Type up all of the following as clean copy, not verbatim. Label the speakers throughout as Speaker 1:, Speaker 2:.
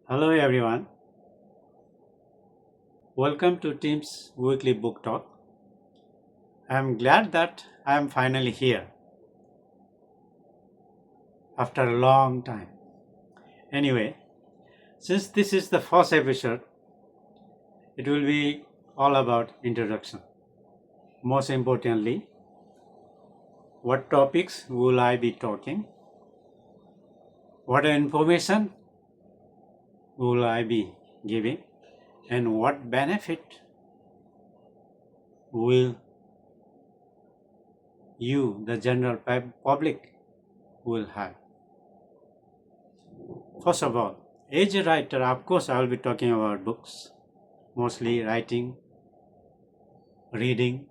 Speaker 1: Hello everyone. Welcome to Team's weekly book talk. I am glad that I am finally here after a long time. Anyway, since this is the first episode, it will be all about introduction. Most importantly, what topics will I be talking? What information will I be giving? And what benefit will you, the general public, will have? First of all, as a writer, of course, I will be talking about books, mostly writing, reading,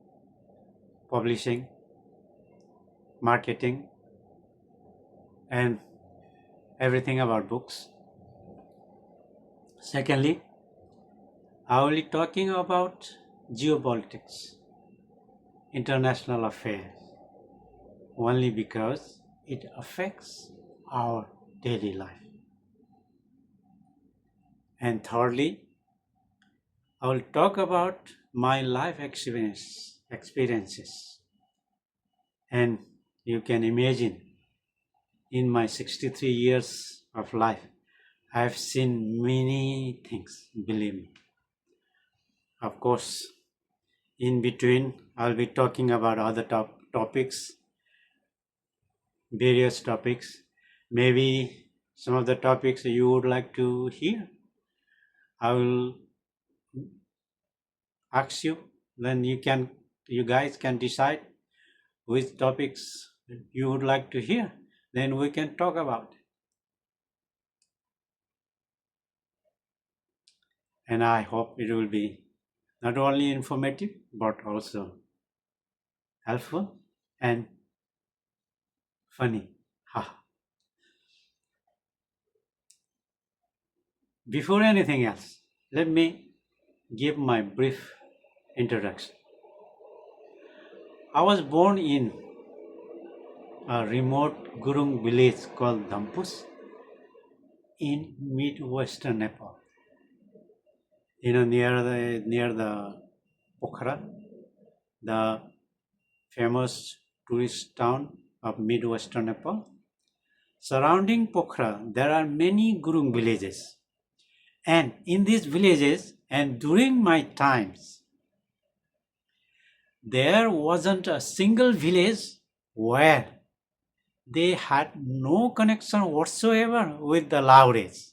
Speaker 1: publishing, marketing, and everything about books. Secondly, I will be talking about geopolitics, international affairs, only because it affects our daily life. And thirdly, I will talk about my life experiences. And you can imagine, in my 63 years of life, I have seen many things, believe me. Of course, in between, I'll be talking about other topics, various topics. Maybe some of the topics you would like to hear. I will ask you, then you guys can decide which topics you would like to hear. Then we can talk about it. And I hope it will be not only informative but also helpful and funny. Ha. Before anything else, let me give my brief introduction. I was born in a remote Gurung village called Dhampus in mid-western Nepal. Near the Pokhara, the famous tourist town of mid-western Nepal. Surrounding Pokhara, there are many Gurung villages. And in these villages, and during my times, there wasn't a single village where they had no connection whatsoever with the Laures.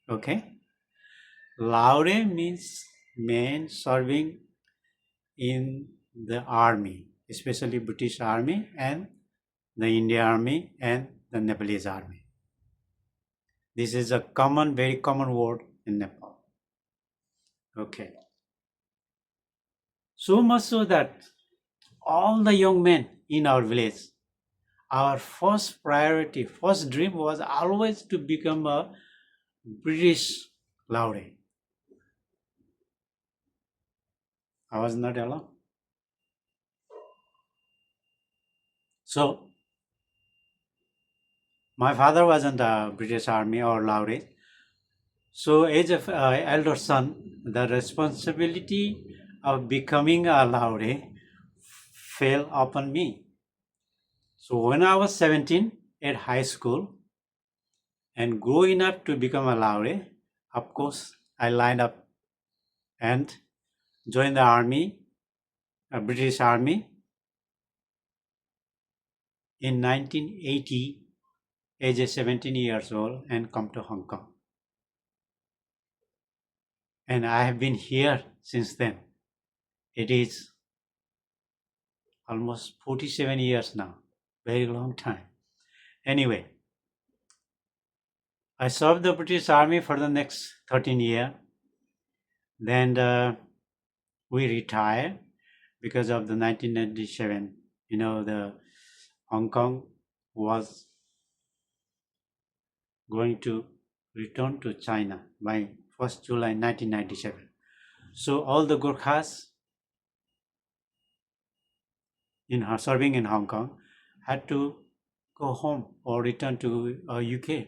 Speaker 1: Okay? Laure means men serving in the army, especially British Army and the Indian Army and the Nepalese Army. This is a very common word in Nepal. Okay. So much so that all the young men in our village, our first priority, first dream was always to become a British Laure. I was not alone. So, my father wasn't a British Army or Laure. So, as an elder son, the responsibility of becoming a Laure fell upon me. So, when I was 17 at high school and growing up to become a Laure, of course, I lined up and joined the army, a British Army, in 1980, age 17 years old, and come to Hong Kong. And I have been here since then. It is almost 47 years now, very long time. Anyway, I served the British Army for the next 13 years. Then we retired because of the 1997. The Hong Kong was going to return to China by 1st July 1997. So all the Gurkhas serving in Hong Kong had to go home or return to UK.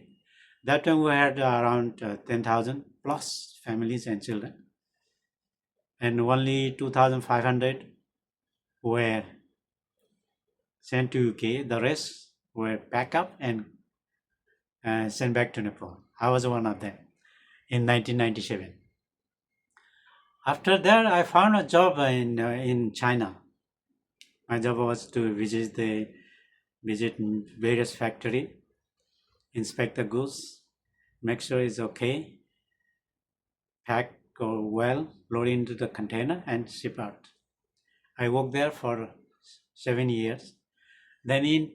Speaker 1: That time we had around 10,000 plus families and children, and only 2,500 were sent to UK. The rest were packed up and sent back to Nepal. I was one of them in 1997. After that, I found a job in China. My job was to visit various factory, inspect the goods, make sure it's okay, pack well, load into the container, and ship out. I worked there for 7 years. Then in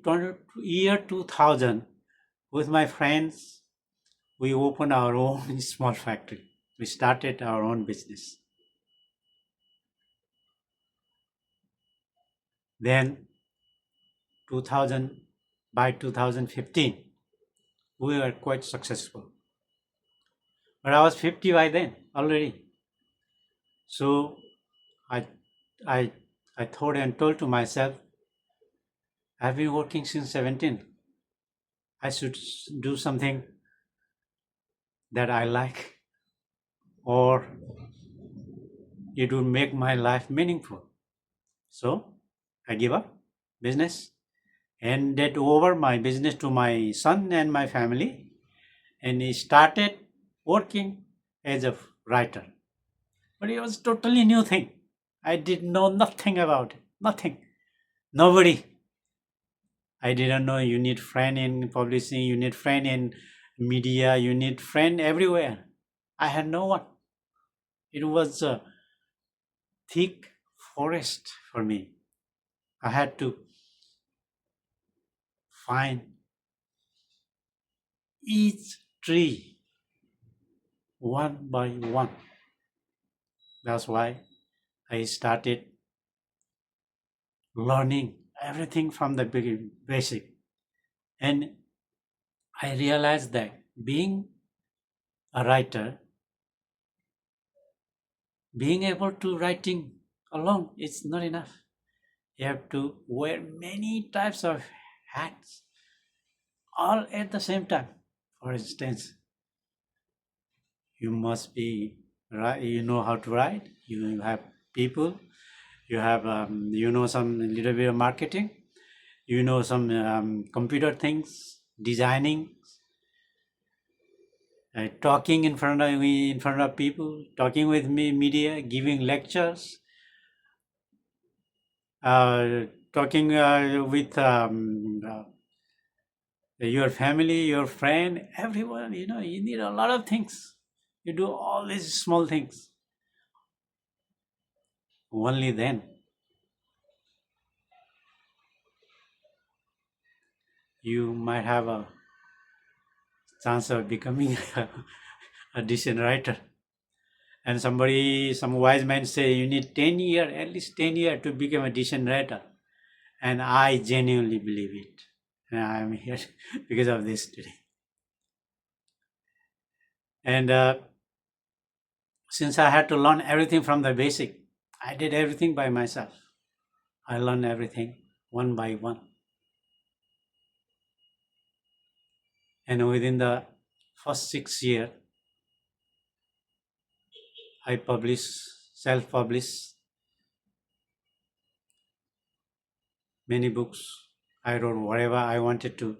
Speaker 1: year 2000, with my friends, we opened our own small factory. We started our own business. Then 2000, by 2015, we were quite successful. But I was 50 by then already. So I, I, I thought and told to myself, I've been working since 17. I should do something that I like, or it would make my life meaningful. So I give up business, handed over my business to my son and my family, and he started working as a writer. But it was totally new thing. I did know nothing about it. Nothing. Nobody. I didn't know you need friend in publishing, you need friend in media, you need friend everywhere. I had no one. It was a thick forest for me. I had to find each tree one by one. That's why I started learning everything from the basic. And I realized that being a writer, being able to writing alone is not enough. You have to wear many types of hats all at the same time. For instance, you must be right, you know how to write, you have people, you have you know some little bit of marketing, you know some computer things, designing, talking in front of me, in front of people, talking with me, media, giving lectures, uh, talking with your family, your friend, everyone. You know, you need a lot of things. You do all these small things. Only then you might have a chance of becoming a decent writer. And some wise men say you need 10 years, at least 10 years to become a decent writer. And I genuinely believe it. And I am here because of this today. And since I had to learn everything from the basic, I did everything by myself. I learned everything one by one. And within the first 6 years, I published, self-published many books. I wrote whatever I wanted to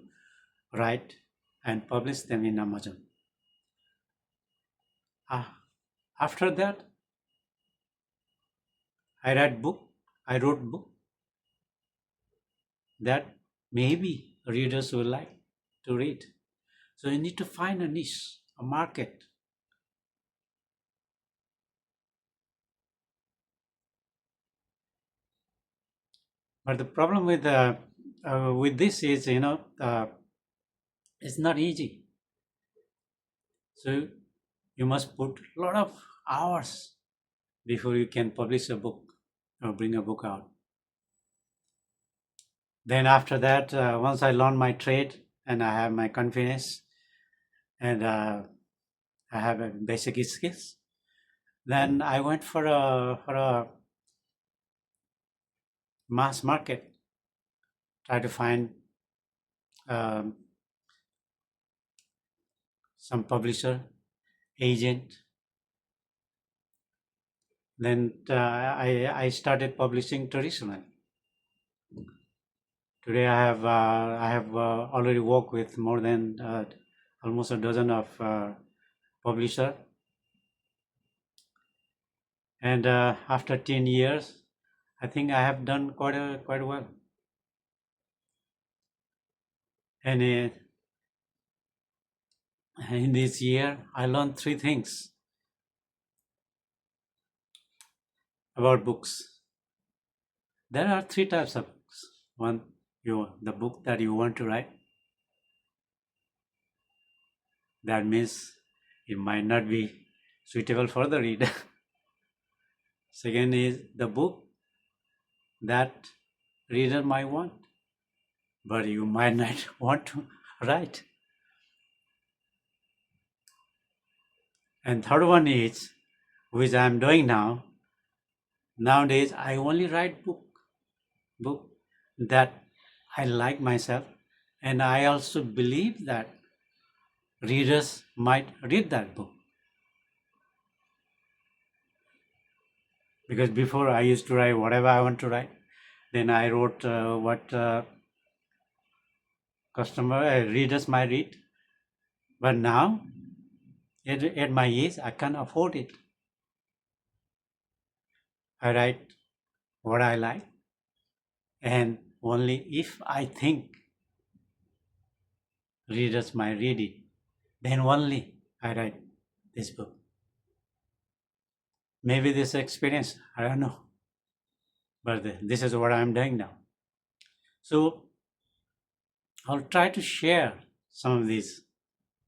Speaker 1: write and published them in Amazon. After that, I wrote book that maybe readers will like to read. So you need to find a niche, a market. But the problem with this is, it's not easy. So you must put a lot of hours before you can publish a book or bring a book out. Then after that, once I learn my trade and I have my confidence and I have a basic skills, then I went for a mass market, try to find um, some publisher, agent. Then I started publishing traditionally. Today I have already worked with more than almost a dozen of publisher, and after 10 years, I think I have done quite well. And in this year, I learned three things about books. There are three types of books. One, the book that you want to write. That means it might not be suitable for the reader. Second is the book that reader might want, but you might not want to write. And third one is, which I am doing now. Nowadays, I only write book that I like myself, and I also believe that readers might read that book. Because before I used to write whatever I want to write, then I wrote what readers might read. But now, at my age, I can't afford it. I write what I like, and only if I think readers might read it, then only I write this book. Maybe this experience, I don't know, but this is what I'm doing now. So I'll try to share some of these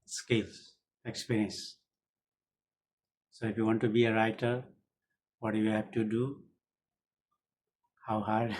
Speaker 1: skills, experience. So if you want to be a writer, what do you have to do? How hard